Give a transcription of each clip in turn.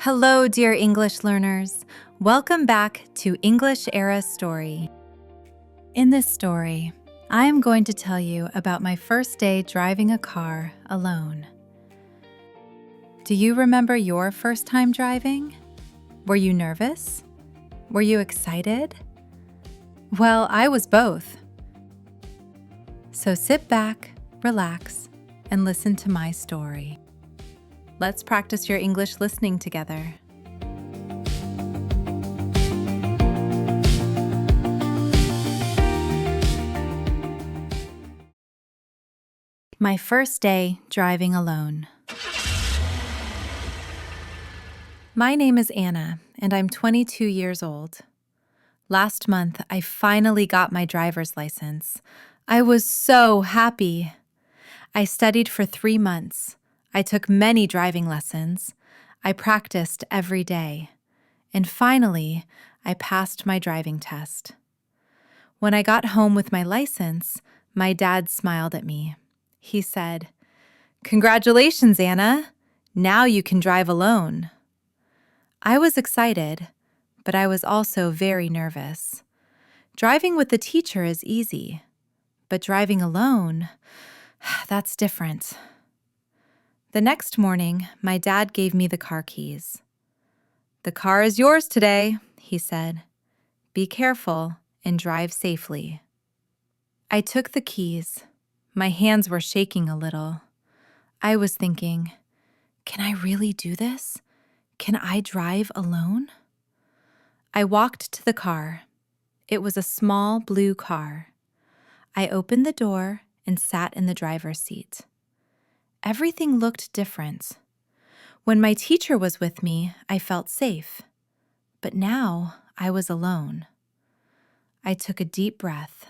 Hello, dear English learners. Welcome back to English Era Story. In this story, I am going to tell you about my first day driving a car alone. Do you remember your first time driving? Were you nervous? Were you excited? Well, I was both. So sit back, relax, and listen to my story. Let's practice your English listening together. My first day driving alone. My name is Anna, and I'm 22 years old. Last month, I finally got my driver's license. I was so happy. I studied for 3 months. I took many driving lessons. I practiced every day. And finally, I passed my driving test. When I got home with my license, my dad smiled at me. He said, "Congratulations, Anna. Now you can drive alone." I was excited, but I was also very nervous. Driving with the teacher is easy, but driving alone, that's different. The next morning, my dad gave me the car keys. "The car is yours today," he said. "Be careful and drive safely." I took the keys. My hands were shaking a little. I was thinking, can I really do this? Can I drive alone? I walked to the car. It was a small blue car. I opened the door and sat in the driver's seat. Everything looked different. When my teacher was with me, I felt safe. But now I was alone. I took a deep breath.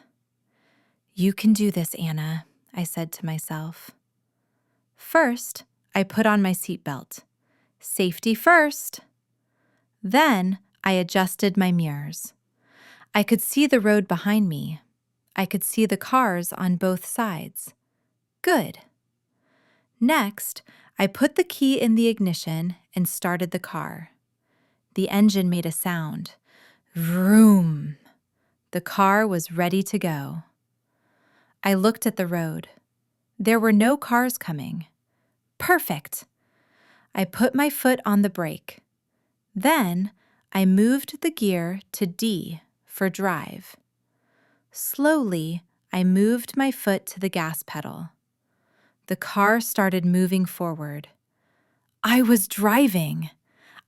"You can do this, Anna," I said to myself. First, I put on my seatbelt. Safety first. Then I adjusted my mirrors. I could see the road behind me. I could see the cars on both sides. Good. Next, I put the key in the ignition and started the car. The engine made a sound. Vroom! The car was ready to go. I looked at the road. There were no cars coming. Perfect! I put my foot on the brake. Then I moved the gear to D for drive. Slowly, I moved my foot to the gas pedal. The car started moving forward. I was driving.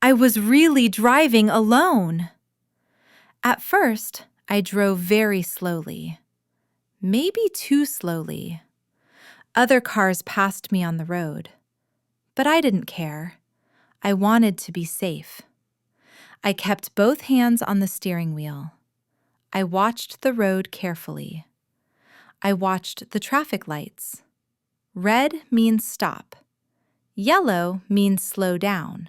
I was really driving alone. At first, I drove very slowly. Maybe too slowly. Other cars passed me on the road. But I didn't care. I wanted to be safe. I kept both hands on the steering wheel. I watched the road carefully. I watched the traffic lights. Red means stop. Yellow means slow down.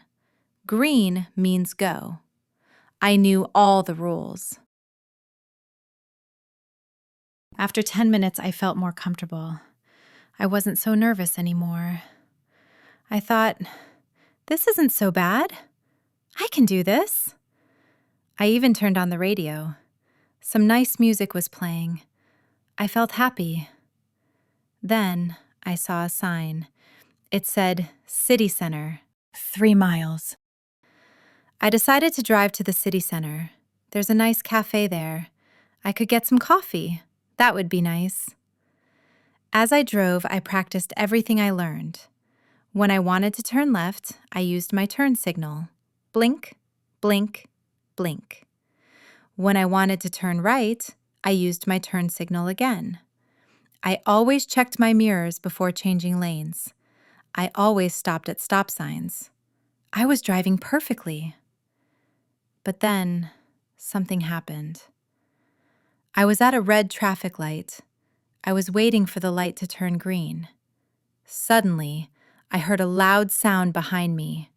Green means go. I knew all the rules. After 10 minutes, I felt more comfortable. I wasn't so nervous anymore. I thought, this isn't so bad. I can do this. I even turned on the radio. Some nice music was playing. I felt happy. Then I saw a sign. It said, City Center, 3 miles. I decided to drive to the city center. There's a nice cafe there. I could get some coffee. That would be nice. As I drove, I practiced everything I learned. When I wanted to turn left, I used my turn signal. Blink, blink, blink. When I wanted to turn right, I used my turn signal again. I always checked my mirrors before changing lanes. I always stopped at stop signs. I was driving perfectly. But then, something happened. I was at a red traffic light. I was waiting for the light to turn green. Suddenly, I heard a loud sound behind me.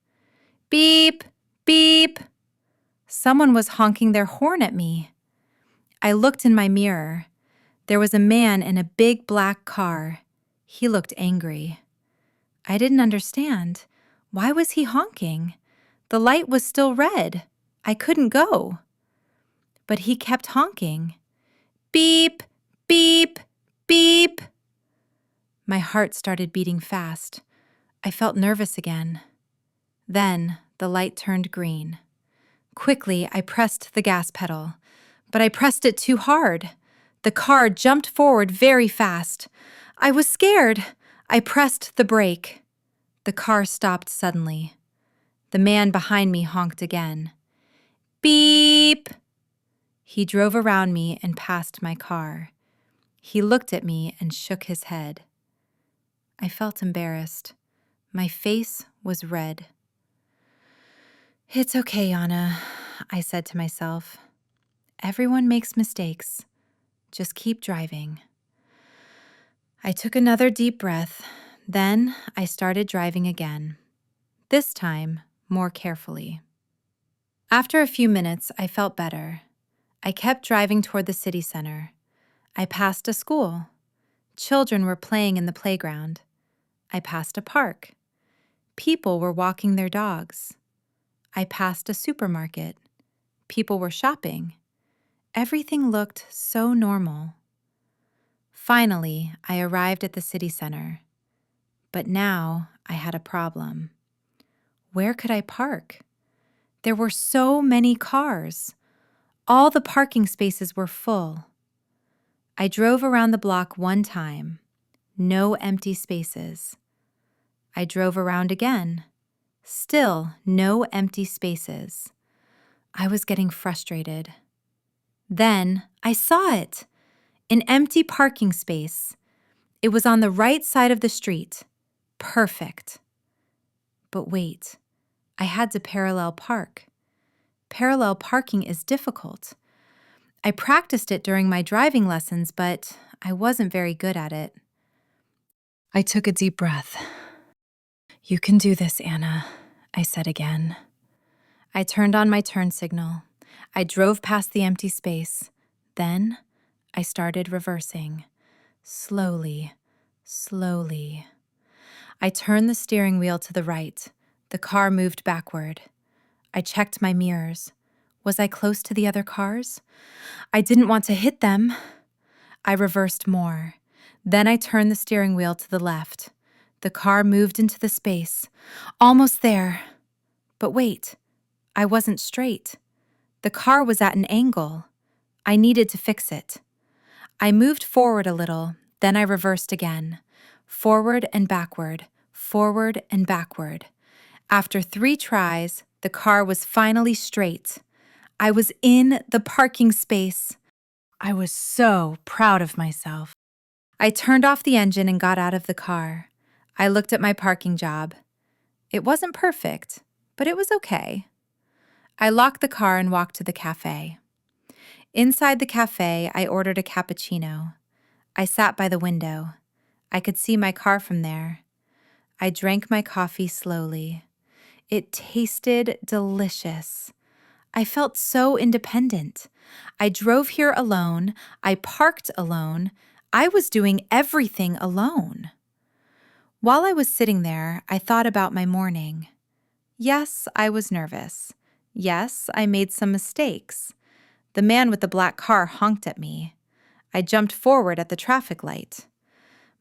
Beep, beep. Someone was honking their horn at me. I looked in my mirror. There was a man in a big black car. He looked angry. I didn't understand. Why was he honking? The light was still red. I couldn't go. But he kept honking. Beep, beep, beep. My heart started beating fast. I felt nervous again. Then the light turned green. Quickly, I pressed the gas pedal, but I pressed it too hard. The car jumped forward very fast. I was scared. I pressed the brake. The car stopped suddenly. The man behind me honked again. Beep! He drove around me and passed my car. He looked at me and shook his head. I felt embarrassed. My face was red. It's okay, Anna, I said to myself. Everyone makes mistakes. Just keep driving. I took another deep breath. Then I started driving again. This time, more carefully. After a few minutes, I felt better. I kept driving toward the city center. I passed a school. Children were playing in the playground. I passed a park. People were walking their dogs. I passed a supermarket. People were shopping. Everything looked so normal. Finally, I arrived at the city center. But now I had a problem. Where could I park? There were so many cars. All the parking spaces were full. I drove around the block one time. No empty spaces. I drove around again. Still no empty spaces. I was getting frustrated. Then I saw it. An empty parking space. It was on the right side of the street. Perfect. But wait, I had to parallel park. Parallel parking is difficult. I practiced it during my driving lessons, but I wasn't very good at it. I took a deep breath. You can do this, Anna, I said again. I turned on my turn signal. I drove past the empty space. Then I started reversing. Slowly, slowly. I turned the steering wheel to the right. The car moved backward. I checked my mirrors. Was I close to the other cars? I didn't want to hit them. I reversed more. Then I turned the steering wheel to the left. The car moved into the space. Almost there. But wait, I wasn't straight. The car was at an angle. I needed to fix it. I moved forward a little, then I reversed again. Forward and backward, forward and backward. After 3 tries, the car was finally straight. I was in the parking space. I was so proud of myself. I turned off the engine and got out of the car. I looked at my parking job. It wasn't perfect, but it was okay. I locked the car and walked to the cafe. Inside the cafe, I ordered a cappuccino. I sat by the window. I could see my car from there. I drank my coffee slowly. It tasted delicious. I felt so independent. I drove here alone. I parked alone. I was doing everything alone. While I was sitting there, I thought about my morning. Yes, I was nervous. Yes, I made some mistakes. The man with the black car honked at me. I jumped forward at the traffic light.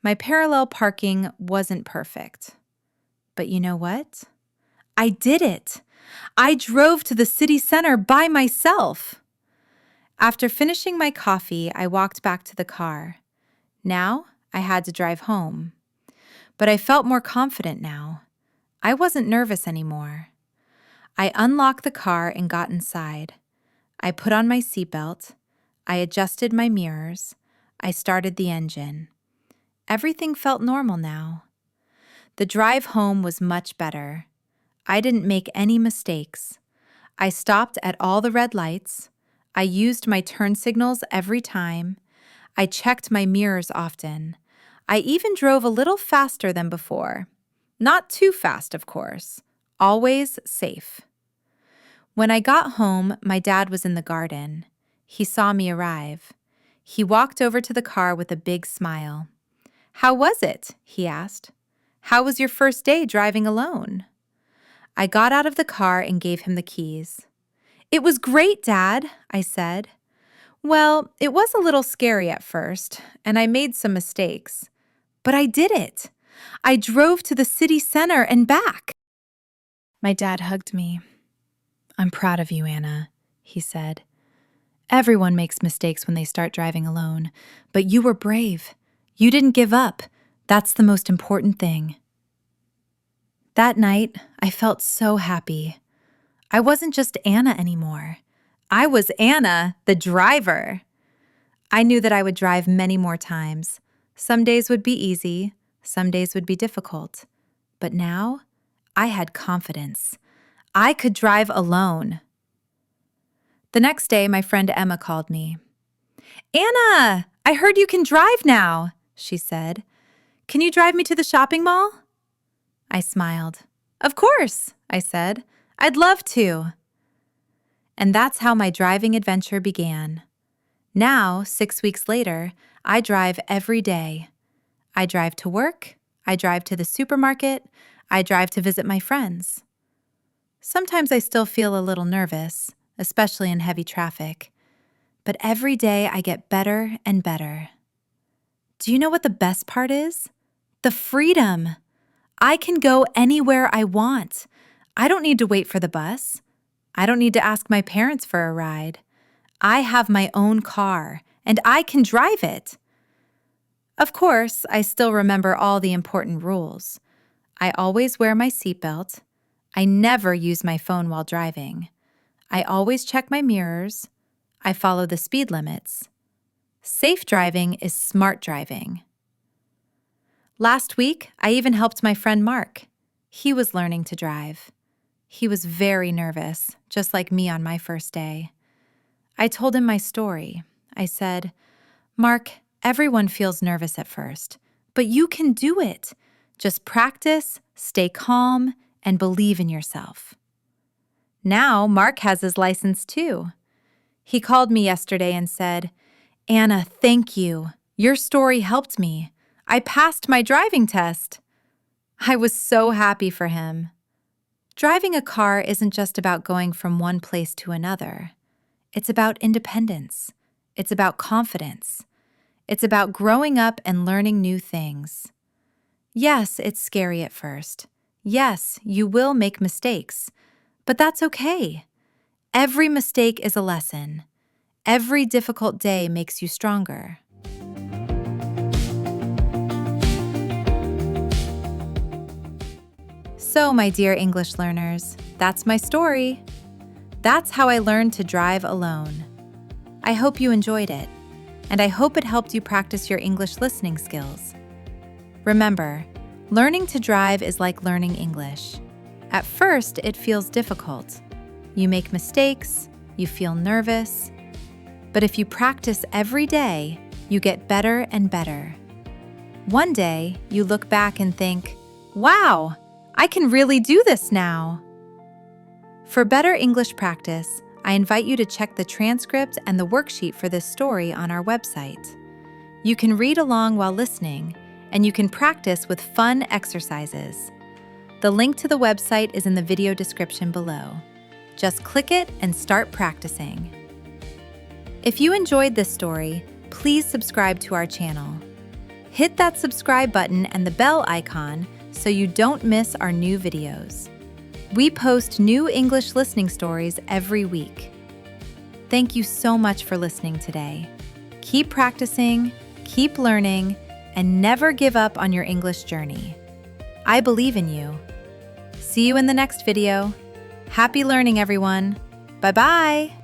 My parallel parking wasn't perfect. But you know what? I did it. I drove to the city center by myself. After finishing my coffee, I walked back to the car. Now I had to drive home. But I felt more confident now. I wasn't nervous anymore. I unlocked the car and got inside. I put on my seatbelt. I adjusted my mirrors. I started the engine. Everything felt normal now. The drive home was much better. I didn't make any mistakes. I stopped at all the red lights. I used my turn signals every time. I checked my mirrors often. I even drove a little faster than before. Not too fast, of course. Always safe. When I got home, my dad was in the garden. He saw me arrive. He walked over to the car with a big smile. "How was it?" he asked. "How was your first day driving alone?" I got out of the car and gave him the keys. "It was great, Dad," I said. "Well, it was a little scary at first, and I made some mistakes. But I did it. I drove to the city center and back." My dad hugged me. "I'm proud of you, Anna," he said. "Everyone makes mistakes when they start driving alone, but you were brave. You didn't give up. That's the most important thing." That night, I felt so happy. I wasn't just Anna anymore. I was Anna, the driver. I knew that I would drive many more times. Some days would be easy, some days would be difficult. But now, I had confidence. I could drive alone. The next day, my friend Emma called me. "Anna, I heard you can drive now," she said. "Can you drive me to the shopping mall?" I smiled. "Of course," I said. "I'd love to." And that's how my driving adventure began. Now, 6 weeks later, I drive every day. I drive to work, I drive to the supermarket, I drive to visit my friends. Sometimes I still feel a little nervous, especially in heavy traffic. But every day I get better and better. Do you know what the best part is? The freedom. I can go anywhere I want. I don't need to wait for the bus. I don't need to ask my parents for a ride. I have my own car, and I can drive it. Of course, I still remember all the important rules. I always wear my seatbelt. I never use my phone while driving. I always check my mirrors. I follow the speed limits. Safe driving is smart driving. Last week, I even helped my friend Mark. He was learning to drive. He was very nervous, just like me on my first day. I told him my story. I said, "Mark, everyone feels nervous at first, but you can do it. Just practice, stay calm, and believe in yourself." Now, Mark has his license too. He called me yesterday and said, "Anna, thank you. Your story helped me. I passed my driving test." I was so happy for him. Driving a car isn't just about going from one place to another. It's about independence. It's about confidence. It's about growing up and learning new things. Yes, it's scary at first. Yes, you will make mistakes, but that's okay. Every mistake is a lesson. Every difficult day makes you stronger. So, my dear English learners, that's my story. That's how I learned to drive alone. I hope you enjoyed it, and I hope it helped you practice your English listening skills. Remember, learning to drive is like learning English. At first, it feels difficult. You make mistakes, you feel nervous. But if you practice every day, you get better and better. One day, you look back and think, "Wow, I can really do this now." For better English practice, I invite you to check the transcript and the worksheet for this story on our website. You can read along while listening, and you can practice with fun exercises. The link to the website is in the video description below. Just click it and start practicing. If you enjoyed this story, please subscribe to our channel. Hit that subscribe button and the bell icon so you don't miss our new videos. We post new English listening stories every week. Thank you so much for listening today. Keep practicing, keep learning, and never give up on your English journey. I believe in you. See you in the next video. Happy learning, everyone. Bye-bye.